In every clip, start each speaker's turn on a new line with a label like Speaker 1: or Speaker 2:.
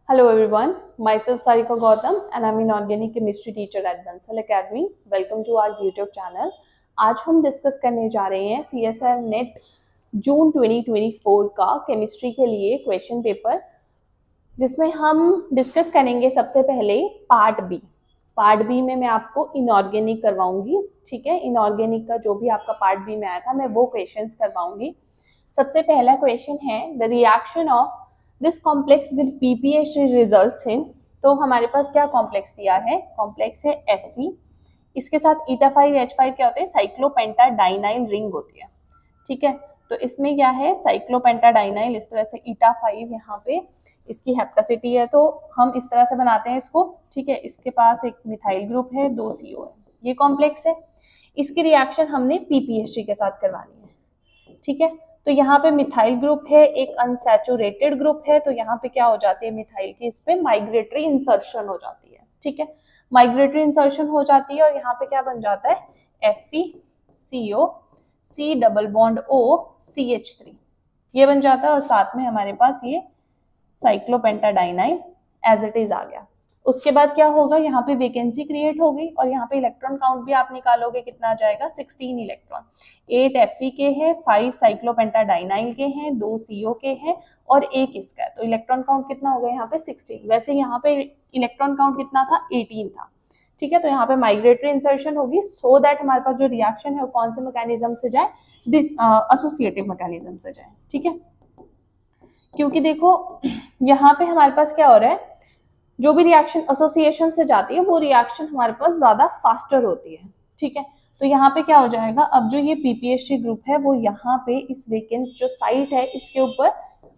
Speaker 1: Hello everyone, myself Sarika Gautam and I'm an organic chemistry teacher at Bansal Academy. Welcome to our YouTube channel. आज हम discuss करने जा रहे हैं CSR net जून 2024 का chemistry के लिए क्वेश्चन पेपर, जिसमें हम डिस्कस करेंगे सबसे पहले पार्ट बी। पार्ट बी में मैं आपको इनऑर्गेनिक करवाऊंगी, ठीक है। इनऑर्गेनिक का जो भी आपका पार्ट बी में आया था मैं वो क्वेश्चंस करवाऊंगी। सबसे पहला क्वेश्चन है the reaction of this complex with PPH results in. तो हमारे पास क्या कॉम्प्लेक्स दिया है, कॉम्प्लेक्स है Fe, इसके साथ eta5H5 क्या होते हैं, साइक्लोपेंटाडाइनाइल रिंग होती है, ठीक है। तो इसमें क्या है, साइक्लोपेंटाडाइनाइल, इस तरह से eta5 यहाँ पे इसकी हेप्टासिटी है, तो हम इस तरह से बनाते हैं इसको, ठीक है। इसके पास एक मिथाइल ग्रुप है, 2 CO है, ये कॉम्प्लेक्स है। इसकी रिएक्शन हमने PPH के साथ करवानी है, ठीक है। तो यहाँ पे मिथाइल ग्रुप है, एक अनसैचुरेटेड ग्रुप है, तो यहाँ पे क्या हो जाती है, मिथाइल की इस पे माइग्रेटरी इंसर्शन हो जाती है, ठीक है। माइग्रेटरी इंसर्शन हो जाती है और यहाँ पे क्या बन जाता है, FeCO C double bond O CH3, ये बन जाता है और साथ में हमारे पास ये साइक्लोपेंटाडाइनाइल एज इट इज आ गया। उसके बाद क्या होगा, यहाँ पे वैकेंसी क्रिएट हो गई और यहाँ पे इलेक्ट्रॉन काउंट भी आप निकालोगे, कितना आ जाएगा, 16 इलेक्ट्रॉन। 8 Fe के हैं, 5 साइक्लोपेंटाडाइनाइल के हैं, 2 CO के हैं और 1 इसका है, तो इलेक्ट्रॉन काउंट कितना हो गया यहाँ पे 16। वैसे यहाँ पे इलेक्ट्रॉन काउंट कितना था, 18 था, ठीक है। तो यहाँ पे माइग्रेटरी इंसर्शन होगी सो दैट हमारे पास जो रिएक्शन है वो कौन से मैकेनिज्म से जाए, एसोसिएटिव मैकेनिज्म से जाए, ठीक है। क्योंकि देखो यहाँ पे हमारे पास क्या हो रहा है, जो भी रिएक्शन एसोसिएशन से जाती है वो रिएक्शन हमारे पास ज्यादा फास्टर होती है, ठीक है। तो यहाँ पे क्या हो जाएगा, अब जो ये PPH ग्रुप है वो यहाँ पे इस वेकेंट जो साइट है इसके ऊपर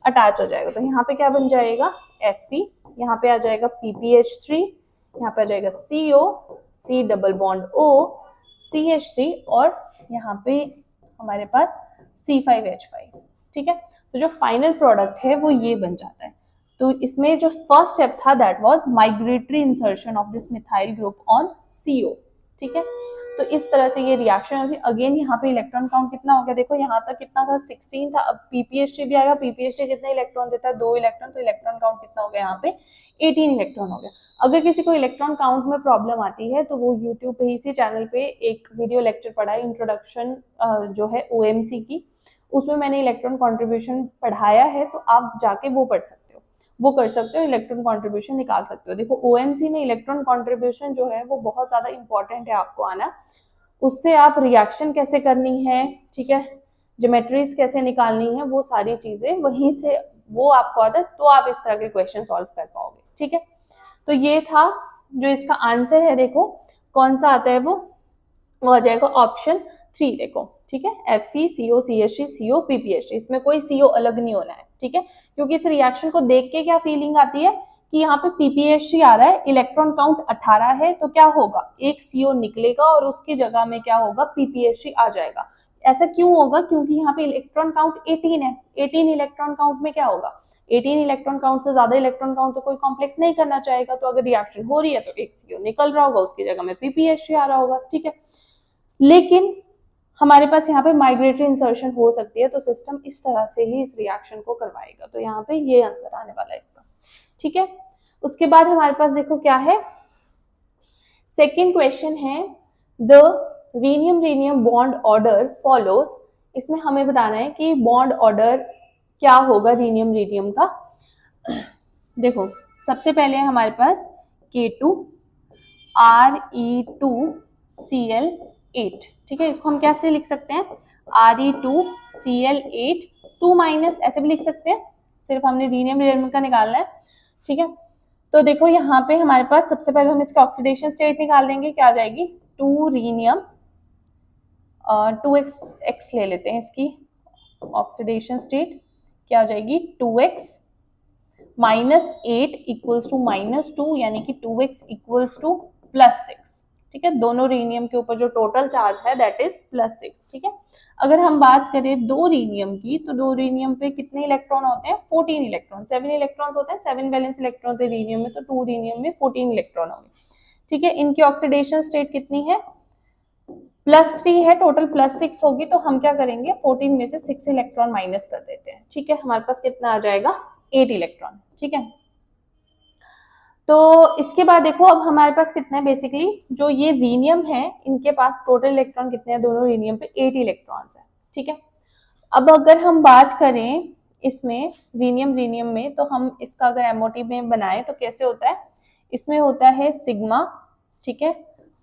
Speaker 1: अटैच हो जाएगा। तो यहाँ पे क्या बन जाएगा, Fe, यहाँ पे आ जाएगा PPH3, यहाँ पे आ जाएगा CO C double bond O CH3 और यहाँ पे हमारे पास C5H5, ठीक है। तो जो फाइनल प्रोडक्ट है वो ये बन जाता है। तो इसमें जो फर्स्ट स्टेप था that was migratory insertion of this methyl group on CO, ठीक है। तो इस तरह से ये रिएक्शन होगी। अगेन यहाँ पे इलेक्ट्रॉन काउंट कितना हो गया, देखो यहाँ तक कितना था, 16 था। अब PPH भी आएगा, PPH कितने इलेक्ट्रॉन देता है, 2 इलेक्ट्रॉन, तो इलेक्ट्रॉन काउंट कितना हो गया यहाँ पे, 18 इलेक्ट्रॉन हो गया। अगर किसी को इलेक्ट्रॉन काउंट में प्रॉब्लम आती है तो वो यूट्यूब पे इसी चैनल पे एक वीडियो लेक्चर पढ़ा है, इंट्रोडक्शन जो है OMC की, उसमें मैंने इलेक्ट्रॉन कॉन्ट्रीब्यूशन पढ़ाया है, तो आप जाके वो पढ़ सकते हो, वो कर सकते हो, इलेक्ट्रॉन कॉन्ट्रीब्यूशन निकाल सकते हो। देखो OMC में इलेक्ट्रॉन कॉन्ट्रीब्यूशन जो है वो बहुत ज्यादा इंपॉर्टेंट है आपको आना, उससे आप रिएक्शन कैसे करनी है, ठीक है, ज्योमेट्रीज कैसे निकालनी है, वो सारी चीजें वहीं से वो आपको आता है, तो आप इस तरह के क्वेश्चन सॉल्व कर पाओगे, ठीक है। तो ये था जो इसका आंसर है, देखो कौन सा आता है, वो आ जाएगा ऑप्शन 3, देखो, ठीक है, Fe CO CH3 CO PPH, इसमें कोई CO अलग नहीं होना है, ठीक है। क्योंकि इस रिएक्शन को देख के क्या फीलिंग आती है कि यहाँ पे PPH आ रहा है, इलेक्ट्रॉन काउंट 18 है, तो क्या होगा, एक CO निकलेगा और उसकी जगह में क्या होगा, PPH आ जाएगा। ऐसा क्यों होगा, क्योंकि यहाँ पे इलेक्ट्रॉन काउंट 18 है, 18 इलेक्ट्रॉन काउंट में क्या होगा, 18 इलेक्ट्रॉन काउंट से ज्यादा इलेक्ट्रॉन काउंट तो कोई कॉम्प्लेक्स नहीं करना चाहेगा। तो अगर रिएक्शन हो रही है तो एक CO निकल रहा होगा, उसकी जगह में PPH आ रहा होगा, ठीक है। लेकिन हमारे पास यहाँ पे माइग्रेटरी इंसर्शन हो सकती है, तो सिस्टम इस तरह से ही इस रिएक्शन को करवाएगा। तो यहाँ पे ये आंसर आने वाला है इसका, ठीक है। उसके बाद हमारे पास देखो क्या है, सेकेंड क्वेश्चन है the rhenium bond order follows. इसमें हमें बताना है कि बॉन्ड ऑर्डर क्या होगा रीनियम का। देखो सबसे पहले हमारे पास K2 Re2Cl8, ठीक है। इसको हम कैसे लिख सकते हैं, Re2Cl8 2 माइनस, ऐसे भी लिख सकते हैं, सिर्फ हमने रीनियम का निकालना है, ठीक है। तो देखो यहाँ पे हमारे पास सबसे पहले हम इसके ऑक्सीडेशन स्टेट निकाल देंगे, क्या आ जाएगी, 2 रीनियम 2x ले लेते हैं, इसकी ऑक्सीडेशन स्टेट क्या आ जाएगी, 2x -8 इक्वल्स टू -2, यानी कि 2x इक्वल्स टू +6, ठीक है। दोनों रीनियम के ऊपर जो टोटल चार्ज है दैट इज +6, ठीक है। अगर हम बात करें 2 रीनियम की, तो 2 रीनियम पे कितने इलेक्ट्रॉन होते हैं, 14 इलेक्ट्रॉन, 7 इलेक्ट्रॉन होते हैं, 7 वैलेंस इलेक्ट्रॉन होते हैं रीनियम में, तो 2 रीनियम में 14 इलेक्ट्रॉन होंगे, ठीक है। इनकी ऑक्सीडेशन स्टेट कितनी है, +3 है, टोटल +6 होगी, तो हम क्या करेंगे, 14 में से 6 इलेक्ट्रॉन माइनस कर देते हैं, ठीक है। हमारे पास कितना आ जाएगा, 8 इलेक्ट्रॉन, ठीक है। तो इसके बाद देखो अब हमारे पास कितने हैं, बेसिकली जो ये रीनियम है इनके पास टोटल इलेक्ट्रॉन कितने हैं, दोनों रीनियम पे 8 इलेक्ट्रॉन्स हैं, ठीक है। अब अगर हम बात करें इसमें रीनियम में, तो हम इसका अगर एमओटी में बनाएं तो कैसे होता है, इसमें होता है सिग्मा, ठीक है,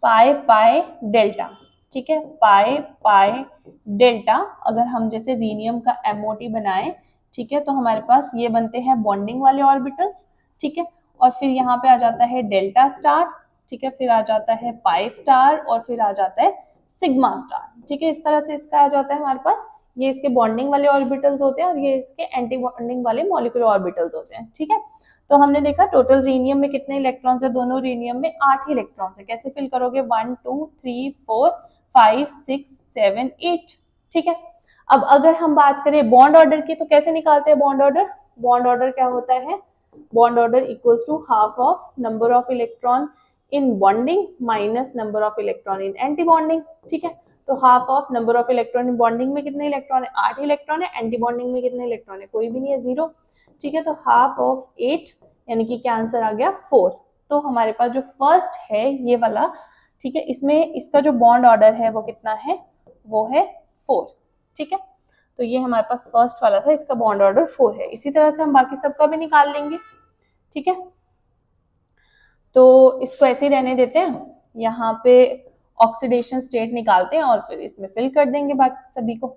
Speaker 1: पाई पाई डेल्टा, ठीक है, पाई पाई डेल्टा। अगर हम जैसे रीनियम का एमओटी बनाएं, ठीक है, तो हमारे पास ये बनते हैं बॉन्डिंग वाले ऑर्बिटल्स, ठीक है, और फिर यहाँ पे आ जाता है डेल्टा स्टार, ठीक है, फिर आ जाता है पाई स्टार और फिर आ जाता है सिग्मा स्टार, ठीक है। इस तरह से इसका आ जाता है हमारे पास, ये इसके बॉन्डिंग वाले ऑर्बिटल्स होते हैं और ये इसके एंटी बॉन्डिंग वाले मॉलिक्यूलर ऑर्बिटल्स होते हैं, ठीक है। तो हमने देखा टोटल रीनियम में कितने इलेक्ट्रॉन्स है, दोनों रीनियम में 8 इलेक्ट्रॉन्स है। कैसे फिल करोगे, 1 2 3 4 5 6 7 8, ठीक है। अब अगर हम बात करें बॉन्ड ऑर्डर की, तो कैसे निकालते हैं बॉन्ड ऑर्डर, बॉन्ड ऑर्डर क्या होता है, bond order equals to half of number of electron in bonding minus number of electron in anti bonding, ठीक है। तो half of number of electron in bonding में कितने इलेक्ट्रॉन है, 8 इलेक्ट्रॉन है, एंटी बॉन्डिंग में कितने इलेक्ट्रॉन है, कोई भी नहीं है, 0, ठीक है। तो हाफ ऑफ 8 यानी कि क्या आंसर आ गया 4। तो हमारे पास जो फर्स्ट है ये वाला, ठीक है, इसमें इसका जो बॉन्ड ऑर्डर है वो कितना है, वो है 4, ठीक है। तो ये हमारे पास फर्स्ट वाला था, इसका बॉन्ड ऑर्डर 4 है। इसी तरह से हम बाकी सबका भी निकाल लेंगे, ठीक है। तो इसको ऐसे ही रहने देते हैं, यहाँ पे ऑक्सीडेशन स्टेट निकालते हैं और फिर इसमें फिल कर देंगे बाकी सभी को,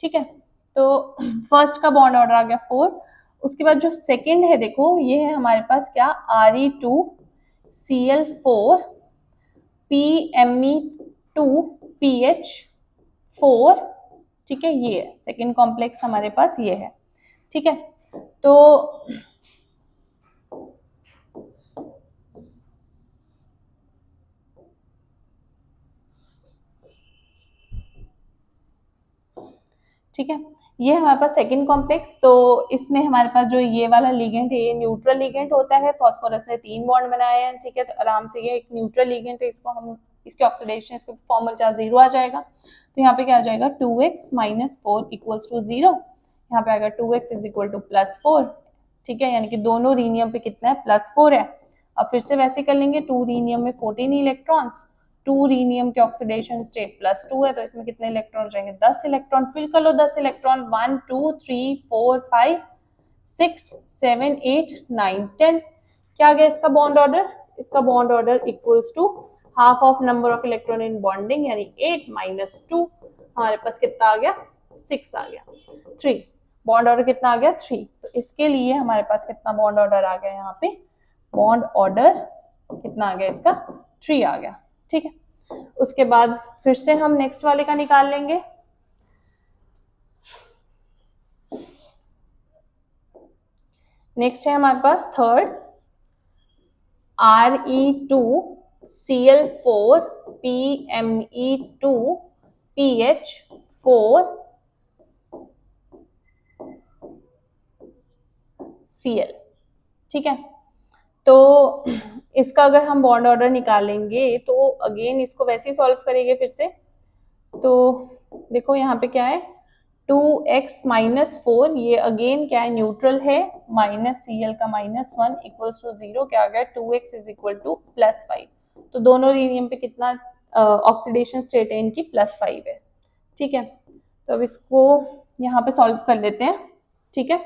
Speaker 1: ठीक है। तो फर्स्ट का बॉन्ड ऑर्डर आ गया 4। उसके बाद जो सेकंड है देखो, ये है हमारे पास क्या, Re2Cl4 PMe2PH4, ठीक है, ये है सेकेंड कॉम्प्लेक्स हमारे पास, ये है, ठीक है। तो ठीक है, ये हमारे पास सेकंड कॉम्प्लेक्स। तो इसमें हमारे पास जो ये वाला लिगेंड है ये न्यूट्रल लिगेंड होता है, फास्फोरस ने 3 बॉन्ड बनाए हैं, ठीक है। तो आराम से ये एक न्यूट्रल लिगेंड है, इसको हम इसके ऑक्सीडेशन, इसको फॉर्मल चार्ज 0 आ जाएगा। तो यहाँ पे क्या आ जाएगा, 2x - 4 इक्वल्स टू 0, यहाँ पे आएगा 2x इज इक्वल टू +4, ठीक है, यानी कि दोनों रीनियम पे कितना है, +4 है। अब फिर से वैसे कर लेंगे, 2 रीनियम में 14 इलेक्ट्रॉन्स, 2 रीनियम के ऑक्सीडेशन स्टेट +2 है, तो इसमें कितने इलेक्ट्रॉन जाएंगे, 10 इलेक्ट्रॉन। फिल कर लो 10 इलेक्ट्रॉन, 1 2 3 4 5 6 7 8 9 10। क्या आ गया इसका बॉन्ड ऑर्डर, इसका bond order equals to half of number of electron in bonding, यानी 8 - 2, हमारे पास कितना आ गया, 6 आ गया, 3। बॉन्ड ऑर्डर कितना आ गया, 3। तो इसके लिए हमारे पास कितना बॉन्ड ऑर्डर आ गया, यहाँ पे बॉन्ड ऑर्डर कितना आ गया इसका, 3 आ गया, ठीक है। उसके बाद फिर से हम नेक्स्ट वाले का निकाल लेंगे। नेक्स्ट है हमारे पास थर्ड, Re2Cl4 PMe2PH4 Cl, ठीक है। तो इसका अगर हम बॉन्ड ऑर्डर निकालेंगे तो अगेन इसको वैसे ही सॉल्व करेंगे फिर से। तो देखो यहाँ पे क्या है, 2x - 4, ये अगेन क्या है, न्यूट्रल है, माइनस Cl का -1 इक्वल्स टू 0, क्या आ गया, 2x इज इक्वल टू +5। तो दोनों रीनियम पे कितना ऑक्सीडेशन स्टेट है इनकी, +5 है, ठीक है। तो अब इसको यहाँ पे सॉल्व कर लेते हैं, ठीक है।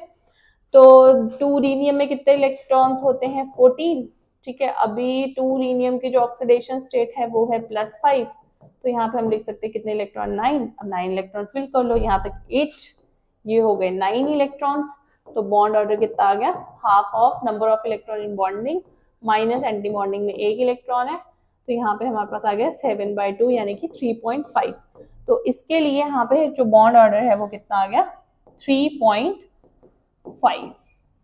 Speaker 1: तो 2 रीनियम में कितने इलेक्ट्रॉन्स होते हैं, 14, ठीक है। अभी 2 रीनियम की जो ऑक्सीडेशन स्टेट है वो है +5, तो यहाँ पे हम लिख सकते हैं कितने इलेक्ट्रॉन, 9। अब 9 इलेक्ट्रॉन फिल कर लो, यहाँ तक 8, ये हो गए 9 इलेक्ट्रॉन्स। तो बॉन्ड ऑर्डर कितना आ गया, half of number of electron in bonding minus anti bonding में 1 इलेक्ट्रॉन है, तो यहाँ पे हमारे पास आ गया 7/2 यानी कि 3.5। तो इसके लिए यहाँ पे जो बॉन्ड ऑर्डर है वो कितना आ गया, 3.5,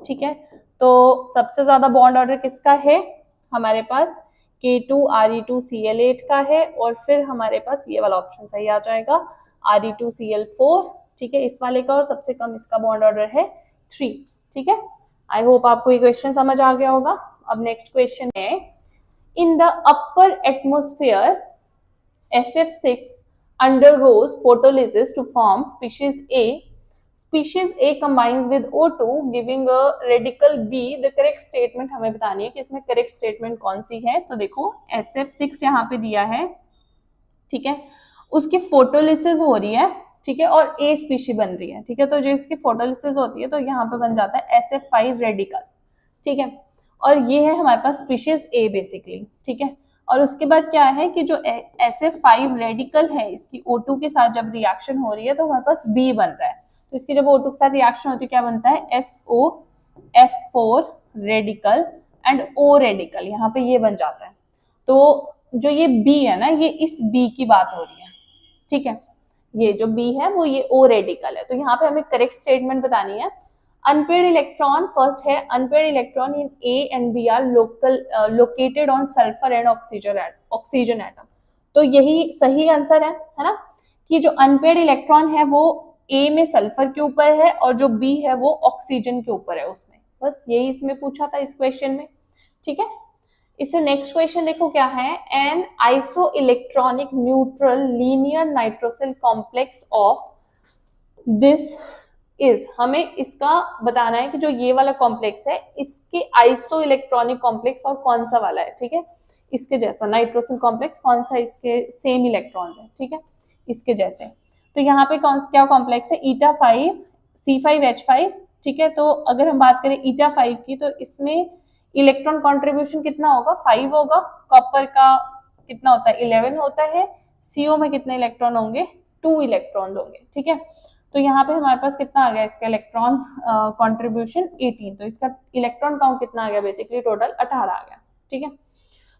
Speaker 1: ठीक है। तो सबसे ज्यादा बॉन्ड ऑर्डर किसका है, हमारे पास K2Re2Cl8 का है, और फिर हमारे पास ये वाला ऑप्शन सही आ जाएगा, Re2Cl4, ठीक है, इस वाले का, और सबसे कम इसका बॉन्ड ऑर्डर है 3, ठीक है। आई होप आपको ये क्वेश्चन समझ आ गया होगा। अब नेक्स्ट क्वेश्चन है, in the upper atmosphere SF6 undergoes photolysis to form species A, species A combines with O2 giving a radical B, the correct statement हमें बतानी है कि इसमें करेक्ट स्टेटमेंट कौन सी है। तो देखो SF6 यहाँ पे दिया है, ठीक है, उसकी फोटोलिसिस हो रही है, ठीक है, और ए स्पीशी बन रही है, ठीक है, तो जो इसकी फोटोलिसिस होती है तो यहाँ पे बन जाता है SF5 रेडिकल, ठीक है, और ये है हमारे पास स्पीशीज ए बेसिकली, ठीक है। और उसके बाद क्या है कि जो SF5 रेडिकल है इसकी O2 के साथ जब रिएक्शन हो रही है तो हमारे पास B बन रहा है, तो इसकी जब O2 के साथ रिएक्शन होती है क्या बनता है SOF4 radical and O radical, यहाँ पे ये बन जाता है। तो जो ये B है ना, ये इस B की बात हो रही है, ठीक है, ये जो B है वो ये O रेडिकल है। तो यहाँ पे हमें करेक्ट स्टेटमेंट बतानी है। अनपेयर्ड इलेक्ट्रॉन, फर्स्ट है unpaired electron in A and B are located on sulphur and oxygen atom. तो यही सही आंसर है ना, कि जो अनपेयर्ड इलेक्ट्रॉन है वो A में सल्फर के ऊपर है और जो B है वो ऑक्सीजन के ऊपर है उसमें, बस यही इसमें पूछा था इस क्वेश्चन में, ठीक है। इससे नेक्स्ट क्वेश्चन देखो क्या है, an isoelectronic neutral linear nitrosyl complex of this is, हमें इसका बताना है कि जो ये वाला कॉम्प्लेक्स है इसके आइसो इलेक्ट्रॉनिक कॉम्प्लेक्स और कौन सा वाला है, ठीक है, इसके जैसा नाइट्रोसिल कॉम्प्लेक्स कौन सा इसके सेम इलेक्ट्रॉन्स है, ठीक है, इसके जैसे। तो यहाँ पे कौन क्या कॉम्प्लेक्स है, eta5 C5H5, ठीक है। तो अगर हम बात करें eta5 की तो इसमें इलेक्ट्रॉन कॉन्ट्रीब्यूशन कितना होगा, 5 होगा, कॉपर का कितना होता है 11 होता है, CO में कितने इलेक्ट्रॉन होंगे 2 इलेक्ट्रॉन होंगे, ठीक है। तो यहाँ पे हमारे पास कितना आ गया इसका इलेक्ट्रॉन कॉन्ट्रीब्यूशन 18, तो इसका इलेक्ट्रॉन काउंट कितना आ गया बेसिकली टोटल 18 आ गया, ठीक है।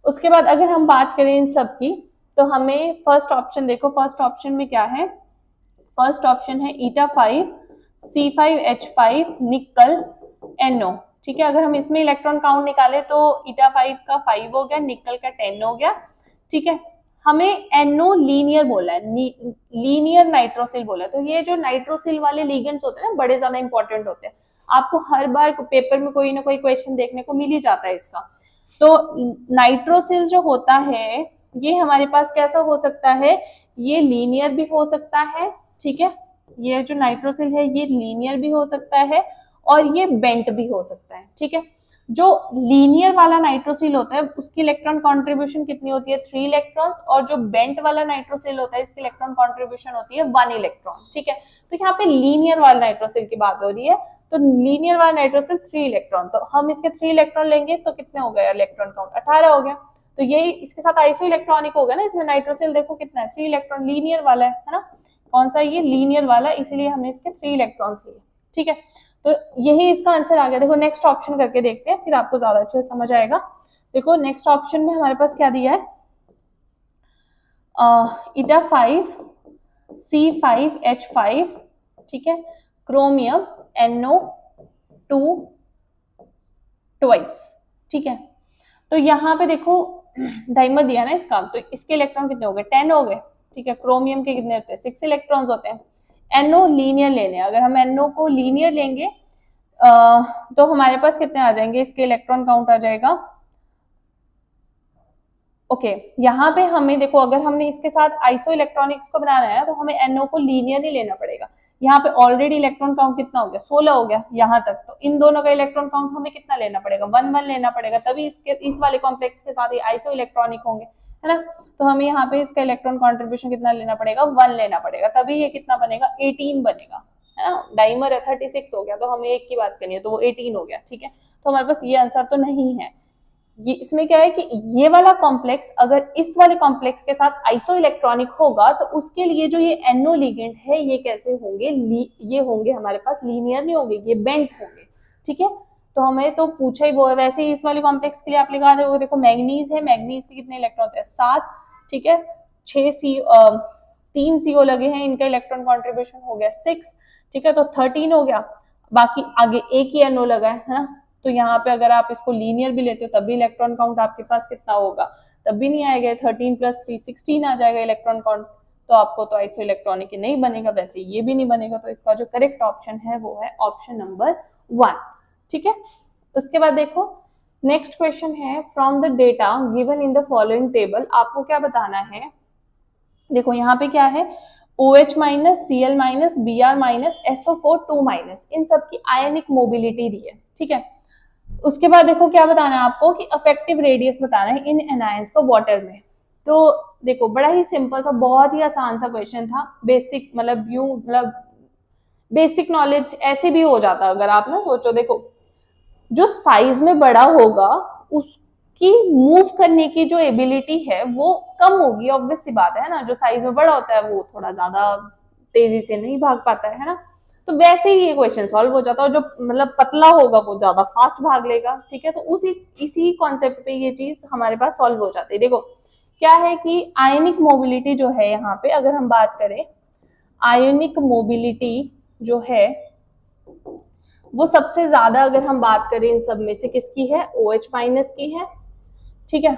Speaker 1: उसके बाद अगर हम बात करें इन सब की तो हमें फर्स्ट ऑप्शन देखो, फर्स्ट ऑप्शन में क्या है, फर्स्ट ऑप्शन है eta5 C5H5 निकल NO, ठीक है। अगर हम इसमें इलेक्ट्रॉन काउंट निकाले तो eta5 का 5 हो गया, निकल का 10 हो गया, ठीक है। हमें NO लीनियर बोला है, लीनियर नाइट्रोसिल बोला है। तो ये जो नाइट्रोसिल वाले लिगेंड्स होते हैं ना बड़े ज्यादा इंपॉर्टेंट होते हैं, आपको हर बार पेपर में कोई ना कोई क्वेश्चन देखने को मिल ही जाता है इसका। तो नाइट्रोसिल जो होता है ये हमारे पास कैसा हो सकता है, ये लीनियर भी हो सकता है, ठीक है, ये जो नाइट्रोसिल है ये लीनियर भी हो सकता है और ये बेंट भी हो सकता है, ठीक है। जो लीनियर वाला नाइट्रोसिल होता है उसकी इलेक्ट्रॉन कंट्रीब्यूशन कितनी होती है 3 इलेक्ट्रॉन, और जो बेंट वाला नाइट्रोसिल होता है इसकी इलेक्ट्रॉन कंट्रीब्यूशन होती है 1 इलेक्ट्रॉन, ठीक है। तो यहाँ पे लीनियर वाला नाइट्रोसिल की बात हो रही है, तो लीनियर वाला नाइट्रोसिल 3 इलेक्ट्रॉन, तो हम इसके 3 इलेक्ट्रॉन लेंगे तो कितने हो गए इलेक्ट्रॉन काउंट 18 हो गया। तो ये इसके साथ आइसो इलेक्ट्रॉनिक होगा ना, इसमें नाइट्रोसिल देखो कितना है 3 इलेक्ट्रॉन, लीनियर वाला है ना, कौन सा ये लीनियर वाला, इसीलिए हमने इसके 3 इलेक्ट्रॉन्स लिए, ठीक है। तो यही इसका आंसर आ गया। देखो नेक्स्ट ऑप्शन करके देखते हैं फिर आपको ज्यादा अच्छे से समझ आएगा। देखो नेक्स्ट ऑप्शन में हमारे पास क्या दिया है, eta5 C5H5, ठीक है, क्रोमियम NO2 ट्वाइस, ठीक है। तो यहाँ पे देखो डाइमर दिया ना इसका, तो इसके इलेक्ट्रॉन कितने हो गए 10 हो गए, ठीक है। क्रोमियम के कितने होते हैं 6 इलेक्ट्रॉन्स होते हैं। NO लीनियर लेने, अगर हम NO को लीनियर लेंगे तो हमारे पास कितने आ जाएंगे, इसके इलेक्ट्रॉन काउंट आ जाएगा, ओके। यहाँ पे हमें देखो अगर हमने इसके साथ आइसो इलेक्ट्रॉनिक्स को बनाना है तो हमें NO को लीनियर नहीं लेना पड़ेगा। यहाँ पे ऑलरेडी इलेक्ट्रॉन काउंट कितना हो गया 16 हो गया यहाँ तक, तो इन दोनों का इलेक्ट्रॉन काउंट हमें कितना लेना पड़ेगा 1 लेना पड़ेगा, तभी इसके इस वाले कॉम्प्लेक्स के साथ ही आइसो इलेक्ट्रॉनिक होंगे, है ना। तो हमें यहाँ पे इसका इलेक्ट्रॉन कॉन्ट्रीब्यूशन कितना लेना पड़ेगा 1 लेना पड़ेगा, तभी ये कितना बनेगा 18 बनेगा, है ना। डाइमर है 36 हो गया, तो हमें एक की बात करनी है तो वो 18 हो गया, ठीक है। तो हमारे पास ये आंसर तो नहीं है। ये इसमें क्या है कि ये वाला कॉम्प्लेक्स अगर इस वाले कॉम्प्लेक्स के साथ आइसो इलेक्ट्रॉनिक होगा तो उसके लिए जो ये NO लिगेंड है ये कैसे होंगे, ये होंगे हमारे पास लीनियर नहीं होंगे, ये बेंट होंगे, ठीक है। तो हमें तो पूछा ही वो है। वैसे ही इस वाले कॉम्प्लेक्स के लिए आप लगा रहे हो, देखो मैग्नीज है, मैग्नीज के कितने इलेक्ट्रॉन होते हैं 7, ठीक है, 3 CO लगे हैं, इनका इलेक्ट्रॉन कॉन्ट्रीब्यूशन हो गया 6, ठीक है, तो 13 हो गया। बाकी आगे एक ही NO लगा है ना, तो यहाँ पे अगर आप इसको लीनियर भी लेते हो तब भी इलेक्ट्रॉन काउंट आपके पास कितना होगा, तब भी नहीं आएगा, 13 + 3 16 आ जाएगा इलेक्ट्रॉन काउंट, तो आपको तो आइसो इलेक्ट्रॉनिक नहीं बनेगा, वैसे ये भी नहीं बनेगा। तो इसका जो करेक्ट ऑप्शन है वो है ऑप्शन नंबर 1, ठीक है। उसके बाद देखो नेक्स्ट क्वेश्चन है, from the data given in the following table, आपको क्या बताना है। देखो यहाँ पे क्या है OH minus, Cl minus, Br minus, SO4 2 minus, इन सब की आयनिक मोबिलिटी दी है, ठीक है। उसके बाद देखो क्या बताना है आपको कि अफेक्टिव रेडियस बताना है इन एनायंस को वाटर में। तो देखो बड़ा ही सिंपल सा, बहुत ही आसान सा क्वेश्चन था, बेसिक मतलब यूं मतलब बेसिक नॉलेज ऐसे भी हो जाता अगर आप ना सोचो। देखो जो साइज में बड़ा होगा उसकी मूव करने की जो एबिलिटी है वो कम होगी, ऑब्वियस सी बात है ना। जो साइज में बड़ा होता है वो थोड़ा ज्यादा तेजी से नहीं भाग पाता है ना। तो वैसे ही ये क्वेश्चन सॉल्व हो जाता है, और जो मतलब पतला होगा वो ज्यादा फास्ट भाग लेगा, ठीक है। तो इसी कॉन्सेप्ट पे ये चीज हमारे पास सॉल्व हो जाती है। देखो क्या है कि आयनिक मोबिलिटी जो है यहाँ पे अगर हम बात करें, आयनिक मोबिलिटी जो है वो सबसे ज्यादा अगर हम बात करें इन सब में से किसकी है, OH माइनस की है, ठीक है।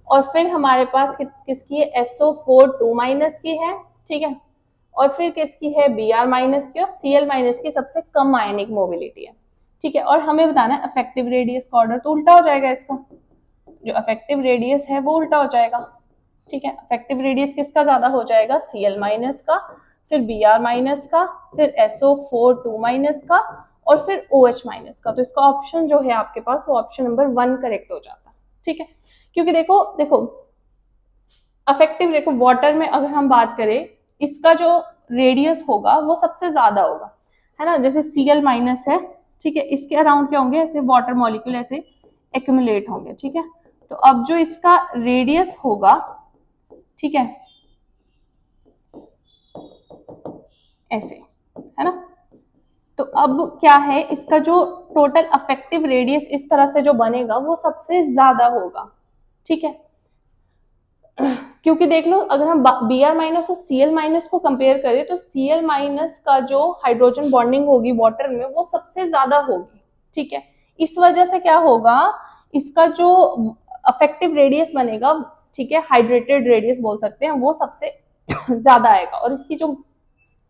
Speaker 1: और फिर हमारे पास किसकी है, SO4 2 माइनस की है, ठीक है। और फिर किसकी है, Br माइनस की, और Cl माइनस की सबसे कम आयनिक मोबिलिटी है, ठीक है। और हमें बताना है इफेक्टिव रेडियस का ऑर्डर, तो उल्टा हो जाएगा इसका, जो इफेक्टिव रेडियस है वो उल्टा हो जाएगा, ठीक है। इफेक्टिव रेडियस किसका ज्यादा हो जाएगा, Cl माइनस का, फिर Br माइनस का, फिर SO4 2 माइनस का, और फिर OH माइनस का। तो इसका ऑप्शन जो है आपके पास वो ऑप्शन नंबर 1 करेक्ट हो जाता है, ठीक है। क्योंकि देखो अफेक्टिव, देखो वाटर में अगर हम बात करें इसका जो रेडियस होगा वो सबसे ज्यादा होगा, है ना। जैसे Cl माइनस है, ठीक है, इसके अराउंड क्या होंगे, ऐसे वाटर मॉलिक्यूल ऐसे एक्यूमुलेट होंगे, ठीक है। तो अब जो इसका रेडियस होगा, ठीक है, ऐसे, है ना। तो अब क्या है, इसका जो टोटल अफेक्टिव रेडियस इस तरह से जो बनेगा वो सबसे ज्यादा होगा, ठीक है। क्योंकि देख लो अगर हम Br माइनस और Cl माइनस को कंपेयर करें तो Cl माइनस का जो हाइड्रोजन बॉन्डिंग होगी वाटर में वो सबसे ज्यादा होगी, ठीक है। इस वजह से क्या होगा, इसका जो अफेक्टिव रेडियस बनेगा, ठीक है, हाइड्रेटेड रेडियस बोल सकते हैं, वो सबसे ज्यादा आएगा, और इसकी जो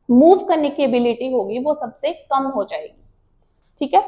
Speaker 1: मूव करने की एबिलिटी होगी वो सबसे कम हो जाएगी, ठीक है।